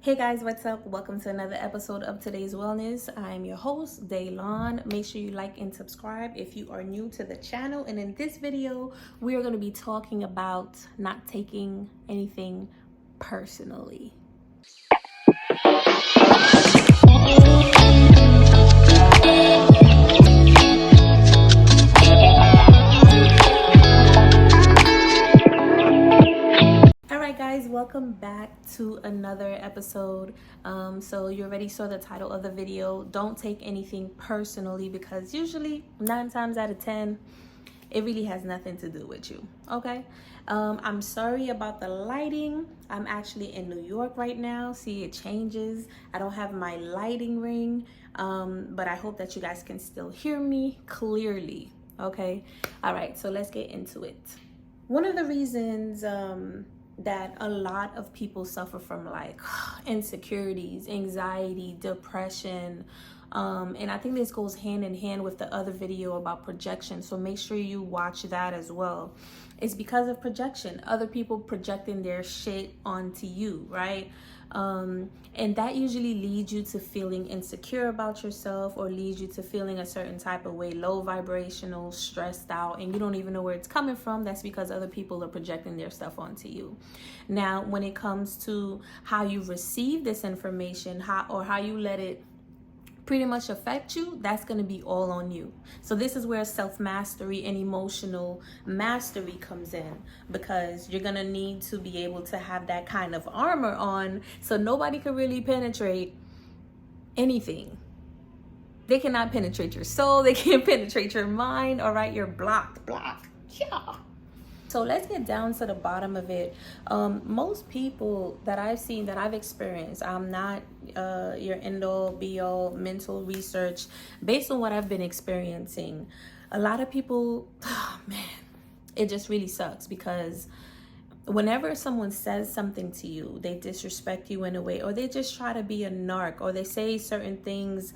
Hey guys, what's up? Welcome to another episode of Today's Wellness. I'm your host, Dailande. Make sure you like and subscribe if you are new to the channel. And in this video, we are going to be talking about not taking anything personally. Guys, welcome back to another episode. So you already saw the title of the video. Don't take anything personally, because usually 9 times out of 10 it really has nothing to do with you. Okay. I'm sorry about the lighting. I'm actually in New York right now. See, it changes. I don't have my lighting ring, but I hope that you guys can still hear me clearly. Okay. All right, so let's get into it. One of the reasons that a lot of people suffer from, like, insecurities, anxiety, depression, and I think this goes hand in hand with the other video about projection, so make sure you watch that as well. It's because of projection, other people projecting their shit onto you, right? And that usually leads you to feeling insecure about yourself, or leads you to feeling a certain type of way, low vibrational, stressed out, and you don't even know where it's coming from. That's because other people are projecting their stuff onto you. Now, when it comes to how you receive this information, how you let it pretty much affect you, that's going to be all on you. So this is where self-mastery and emotional mastery comes in, because you're going to need to be able to have that kind of armor on, so nobody can really penetrate anything. They cannot penetrate your soul, they can't penetrate your mind. All right, you're blocked. Yeah. So let's get down to the bottom of it. Most people that I've seen, that I've experienced, I'm not your end-all be-all mental research. Based on what I've been experiencing, a lot of people, oh man, it just really sucks, because whenever someone says something to you, they disrespect you in a way, or they just try to be a narc, or they say certain things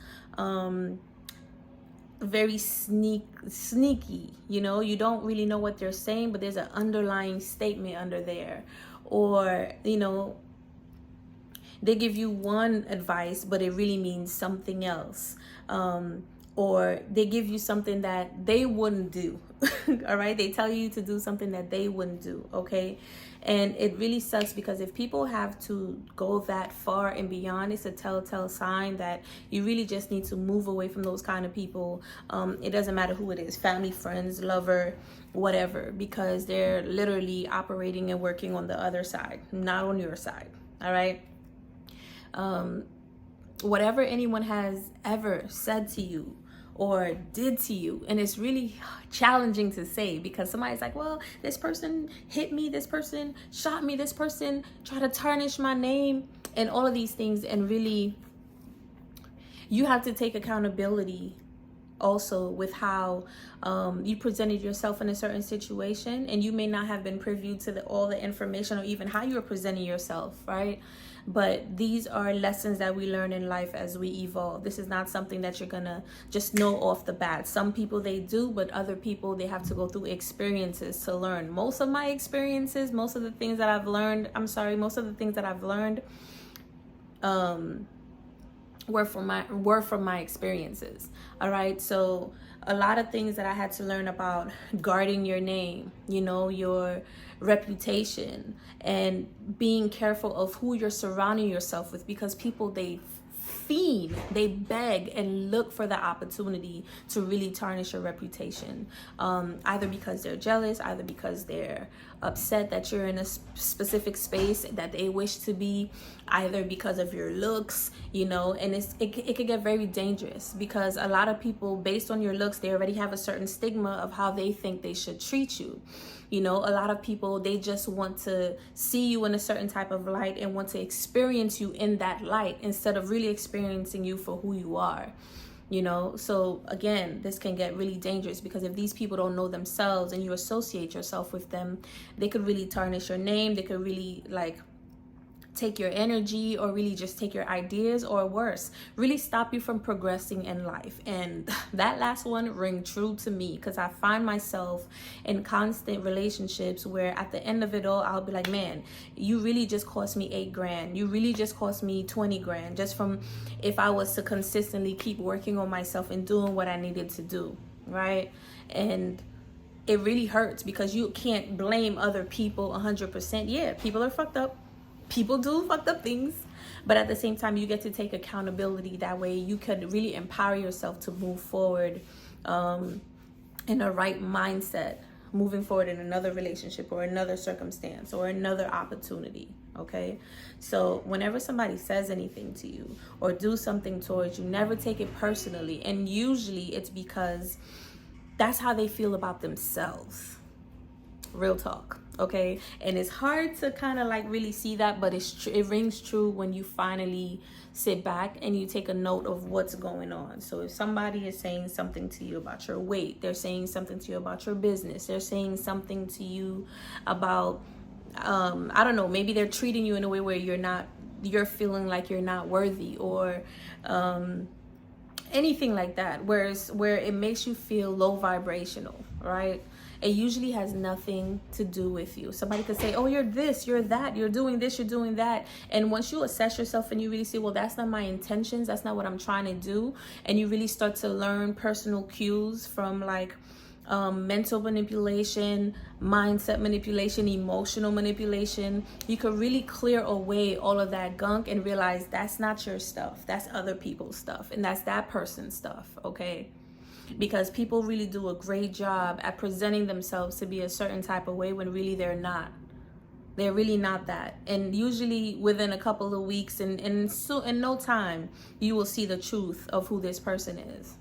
very sneaky, you know, you don't really know what they're saying, but there's an underlying statement under there. Or, you know, they give you one advice, but it really means something else. Or they give you something that they wouldn't do. All right, they tell you to do something that they wouldn't do. Okay. And it really sucks, because if people have to go that far and beyond, it's a telltale sign that you really just need to move away from those kind of people. It doesn't matter who it is, family, friends, lover, whatever, because they're literally operating and working on the other side, not on your side. All right. Whatever anyone has ever said to you or did to you, and it's really challenging to say, because somebody's like, well, this person hit me, this person shot me, this person tried to tarnish my name, and all of these things. And really, you have to take accountability also with how you presented yourself in a certain situation, and you may not have been privy to all the information, or even how you were presenting yourself, right? But these are lessons that we learn in life as we evolve. This is not something that you're gonna just know off the bat. Some people, they do, but other people, they have to go through experiences to learn. Most of my experiences, most of the things that I've learned were from my experiences. All right, so a lot of things that I had to learn about guarding your name, you know, your reputation, and being careful of who you're surrounding yourself with, because people, they beg and look for the opportunity to really tarnish your reputation, either because they're jealous, either because they're upset that you're in a specific space that they wish to be, either because of your looks, you know. And it could get very dangerous, because a lot of people, based on your looks, they already have a certain stigma of how they think they should treat you. You know, a lot of people, they just want to see you in a certain type of light and want to experience you in that light, instead of really experiencing you for who you are. You know, so again, this can get really dangerous, because if these people don't know themselves and you associate yourself with them, they could really tarnish your name. They could really, like, take your energy, or really just take your ideas, or worse, really stop you from progressing in life. And that last one ring true to me, because I find myself in constant relationships where at the end of it all, I'll be like, man, you really just cost me $8,000. You really just cost me 20 grand just from if I was to consistently keep working on myself and doing what I needed to do, right? And it really hurts because you can't blame other people 100%. Yeah, people are fucked up. People do fucked up things, but at the same time, you get to take accountability. That way you could really empower yourself to move forward in the right mindset, moving forward in another relationship or another circumstance or another opportunity. Okay, so whenever somebody says anything to you or do something towards you, never take it personally. And usually it's because that's how they feel about themselves. Real talk. Okay, and it's hard to kind of like really see that, but it rings true when you finally sit back and you take a note of what's going on. So if somebody is saying something to you about your weight, they're saying something to you about your business, they're saying something to you about I don't know, maybe they're treating you in a way where you're feeling like you're not worthy, or anything like that, where it makes you feel low vibrational, right? It usually has nothing to do with you. Somebody could say, oh, you're this, you're that, you're doing this, you're doing that. And once you assess yourself and you really see, well, that's not my intentions, that's not what I'm trying to do, and you really start to learn personal cues from like mental manipulation, mindset manipulation, emotional manipulation, you could really clear away all of that gunk and realize that's not your stuff, that's other people's stuff, and that's that person's stuff. Okay, because people really do a great job at presenting themselves to be a certain type of way when really they're not. They're really not that. And usually within a couple of weeks and in no time, you will see the truth of who this person is.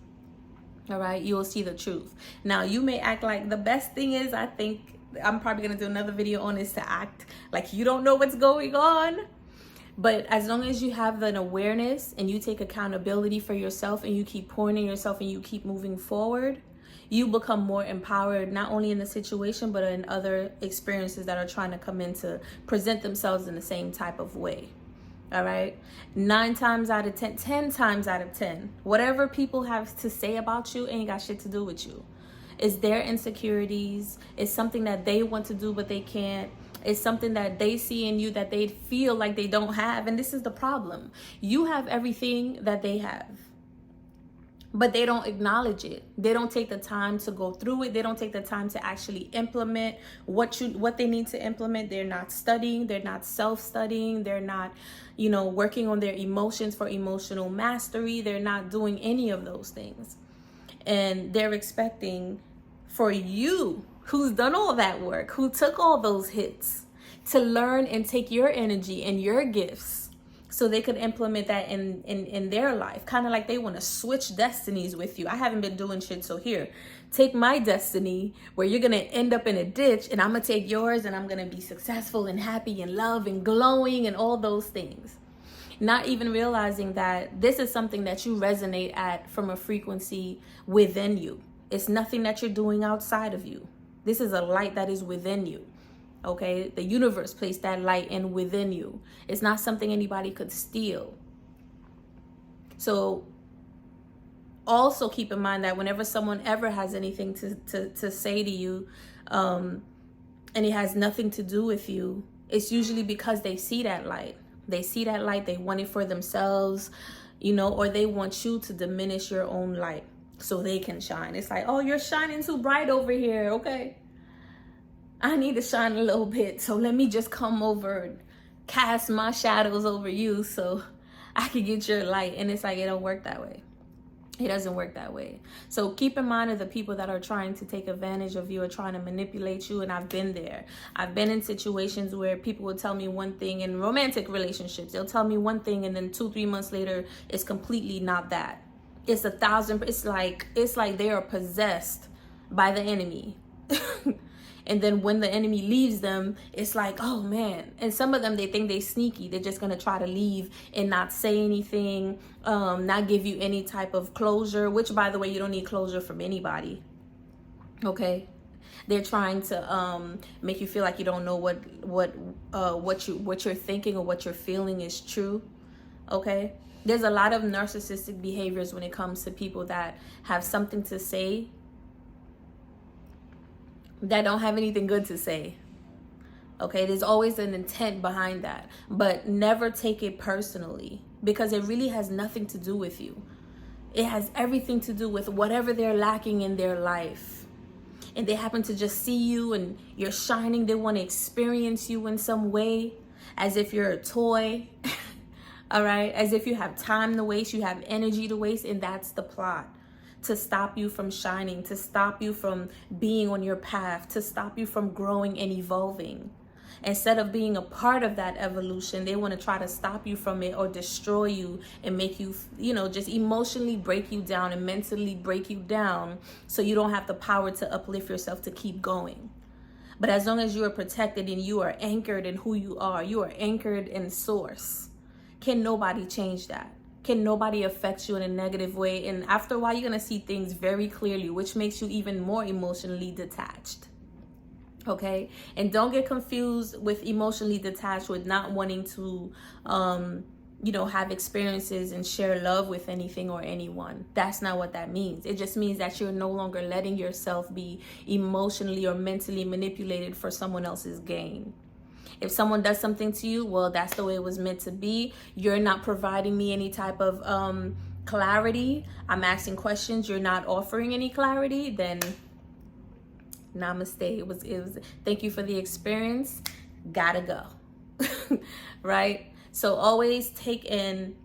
All right, you will see the truth. Now, you may act like, the best thing is, I think I'm probably going to do another video on, is to act like you don't know what's going on. But as long as you have an awareness and you take accountability for yourself and you keep pouring in yourself and you keep moving forward, you become more empowered, not only in the situation, but in other experiences that are trying to come in to present themselves in the same type of way. All right, 9 times out of 10, 10 times out of 10, whatever people have to say about you ain't got shit to do with you. It's their insecurities. It's something that they want to do, but they can't. It's something that they see in you that they feel like they don't have. And this is the problem. You have everything that they have, but they don't acknowledge it. They don't take the time to go through it. They don't take the time to actually implement what they need to implement. They're not studying. They're not self-studying. They're not, working on their emotions for emotional mastery. They're not doing any of those things. And they're expecting for you, who's done all that work, who took all those hits, to learn and take your energy and your gifts so they could implement that in their life. Kind of like they want to switch destinies with you. I haven't been doing shit, so here, take my destiny where you're going to end up in a ditch, and I'm going to take yours and I'm going to be successful and happy and love and glowing and all those things. Not even realizing that this is something that you resonate at from a frequency within you. It's nothing that you're doing outside of you. This is a light that is within you. Okay, the universe placed that light in within you. It's not something anybody could steal. So also keep in mind that whenever someone ever has anything to say to you, and it has nothing to do with you, it's usually because they see that light. They see that light, they want it for themselves, or they want you to diminish your own light so they can shine. It's like, oh, you're shining too bright over here. Okay, I need to shine a little bit, so let me just come over and cast my shadows over you so I can get your light. And it's like, it don't work that way. It doesn't work that way. So keep in mind of the people that are trying to take advantage of you or trying to manipulate you. And I've been there. I've been in situations where people will tell me one thing in romantic relationships. They'll tell me one thing, and then 2-3 months later, it's completely not that. It's 1,000. It's like they are possessed by the enemy. And then when the enemy leaves them, it's like, oh man. And some of them, they think they sneaky. They're just going to try to leave and not say anything, not give you any type of closure, which, by the way, you don't need closure from anybody. Okay. They're trying to make you feel like you don't know what you're thinking or what you're feeling is true. Okay? There's a lot of narcissistic behaviors when it comes to people that have something to say that don't have anything good to say. Okay, there's always an intent behind that, but never take it personally, because it really has nothing to do with you. It has everything to do with whatever they're lacking in their life. And they happen to just see you and you're shining. They want to experience you in some way, as if you're a toy. All right, as if you have time to waste, you have energy to waste, and that's the plot. To stop you from shining, to stop you from being on your path, to stop you from growing and evolving. Instead of being a part of that evolution, they want to try to stop you from it or destroy you and make you, just emotionally break you down and mentally break you down, so you don't have the power to uplift yourself to keep going. But as long as you are protected and you are anchored in who you are anchored in source, can nobody change that? Can nobody affect you in a negative way? And after a while, you're going to see things very clearly, which makes you even more emotionally detached. Okay? And don't get confused with emotionally detached with not wanting to, have experiences and share love with anything or anyone. That's not what that means. It just means that you're no longer letting yourself be emotionally or mentally manipulated for someone else's gain. If someone does something to you, well, that's the way it was meant to be. You're not providing me any type of clarity. I'm asking questions. You're not offering any clarity. Then namaste. It was thank you for the experience. Gotta go. Right? So always take in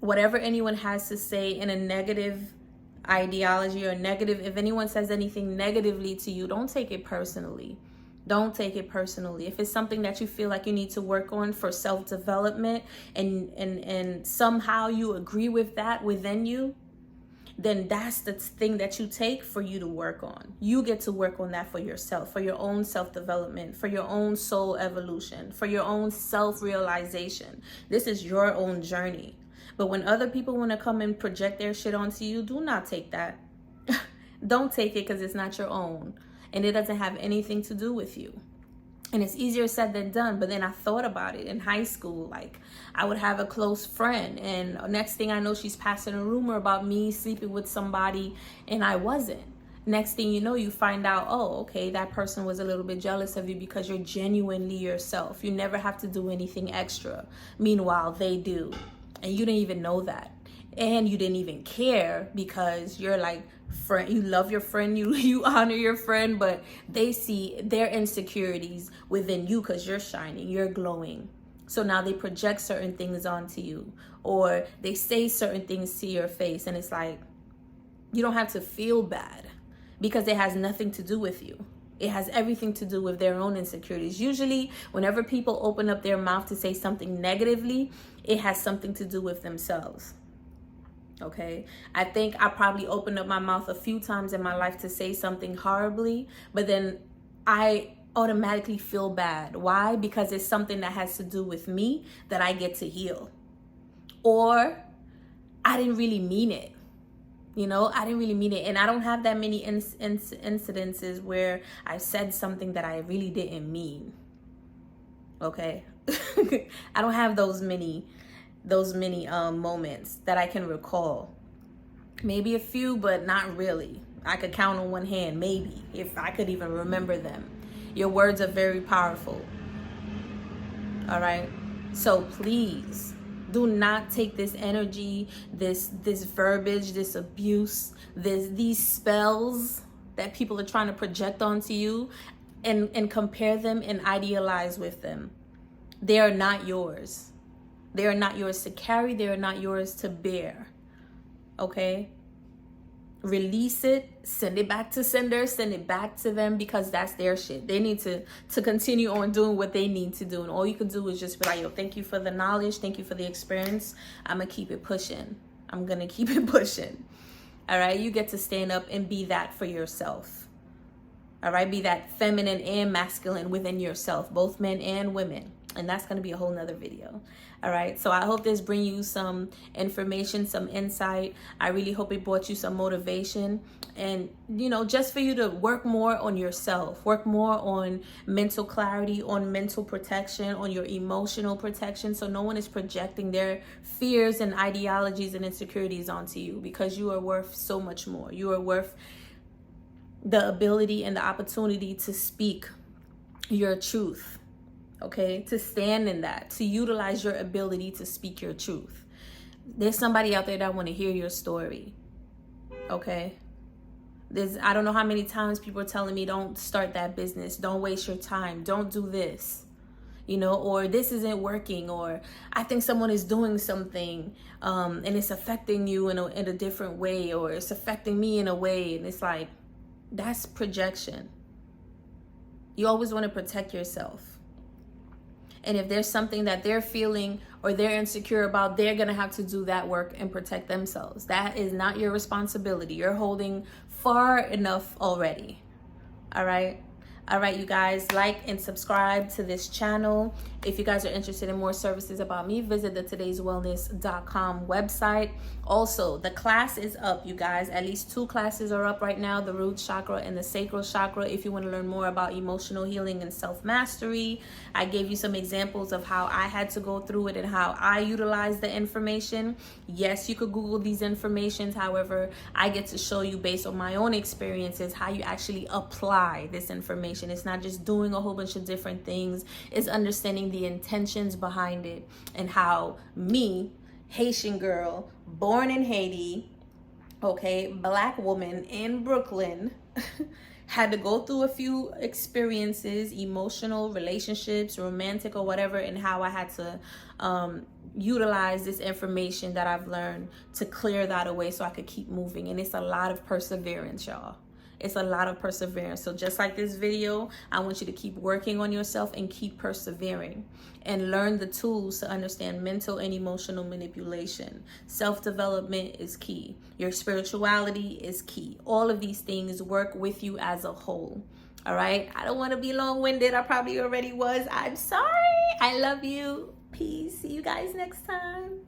whatever anyone has to say in a negative ideology or negative. If anyone says anything negatively to you, don't take it personally. Don't take it personally. If it's something that you feel like you need to work on for self-development and somehow you agree with that within you, then that's the thing that you take for you to work on. You get to work on that for yourself, for your own self-development, for your own soul evolution, for your own self-realization. This is your own journey. But when other people want to come and project their shit onto you, do not take that. Don't take it, because it's not your own. And it doesn't have anything to do with you. And it's easier said than done. But then I thought about it in high school. Like, I would have a close friend, and next thing I know, she's passing a rumor about me sleeping with somebody, and I wasn't. Next thing you know, you find out, oh, okay, that person was a little bit jealous of you because you're genuinely yourself. You never have to do anything extra. Meanwhile, they do. And you didn't even know that. And you didn't even care, because you're like, friend, you love your friend, you honor your friend, but they see their insecurities within you because you're shining, you're glowing. So now they project certain things onto you, or they say certain things to your face, and it's like, you don't have to feel bad, because it has nothing to do with you. It has everything to do with their own insecurities. Usually, whenever people open up their mouth to say something negatively, it has something to do with themselves. Okay, I think I probably opened up my mouth a few times in my life to say something horribly, but then I automatically feel bad. Why? Because it's something that has to do with me that I get to heal. Or I didn't really mean it. I didn't really mean it. And I don't have that many incidences where I said something that I really didn't mean. Okay, I don't have those many moments that I can recall. Maybe a few, but not really. I could count on one hand, maybe, if I could even remember them. Your words are very powerful. All right? So please do not take this energy, this verbiage, this abuse, these spells that people are trying to project onto you and compare them and idealize with them. They are not yours. They are not yours to carry. They are not yours to bear. Okay? Release it. Send it back to sender. Send it back to them, because that's their shit. They need to continue on doing what they need to do. And all you can do is just be like, yo, thank you for the knowledge. Thank you for the experience. I'm going to keep it pushing. I'm going to keep it pushing. All right? You get to stand up and be that for yourself. All right? Be that feminine and masculine within yourself, both men and women. and that's going to be a whole nother video. All right, so I hope this bring you some information, some insight. I really hope it brought you some motivation, and just for you to work more on yourself, work more on mental clarity, on mental protection, on your emotional protection, so no one is projecting their fears and ideologies and insecurities onto you, because you are worth so much more. You are worth the ability and the opportunity to speak your truth. Okay, to stand in that, to utilize your ability to speak your truth. There's somebody out there that want to hear your story. Okay, I don't know how many times people are telling me, don't start that business, don't waste your time, don't do this, or this isn't working, or I think someone is doing something and it's affecting you in a different way, or it's affecting me in a way, and it's like, that's projection. You always want to protect yourself. And if there's something that they're feeling or they're insecure about, they're going to have to do that work and protect themselves. That is not your responsibility. You're holding far enough already. All right. All right, you guys, like and subscribe to this channel. If you guys are interested in more services about me, visit the todaiswellness.com website. Also, the class is up, you guys. At least 2 classes are up right now, the root chakra and the sacral chakra. If you want to learn more about emotional healing and self-mastery, I gave you some examples of how I had to go through it and how I utilize the information. Yes, you could Google these informations. However, I get to show you based on my own experiences how you actually apply this information. It's not just doing a whole bunch of different things. It's understanding the intentions behind it, and how me, Haitian girl, born in Haiti, okay, Black woman in Brooklyn, had to go through a few experiences, emotional, relationships, romantic or whatever, and how I had to utilize this information that I've learned to clear that away so I could keep moving. And it's a lot of perseverance, y'all. It's a lot of perseverance. So just like this video, I want you to keep working on yourself and keep persevering, and learn the tools to understand mental and emotional manipulation. Self-development is key. Your spirituality is key. All of these things work with you as a whole. All right. I don't want to be long-winded. I probably already was. I'm sorry. I love you. Peace. See you guys next time.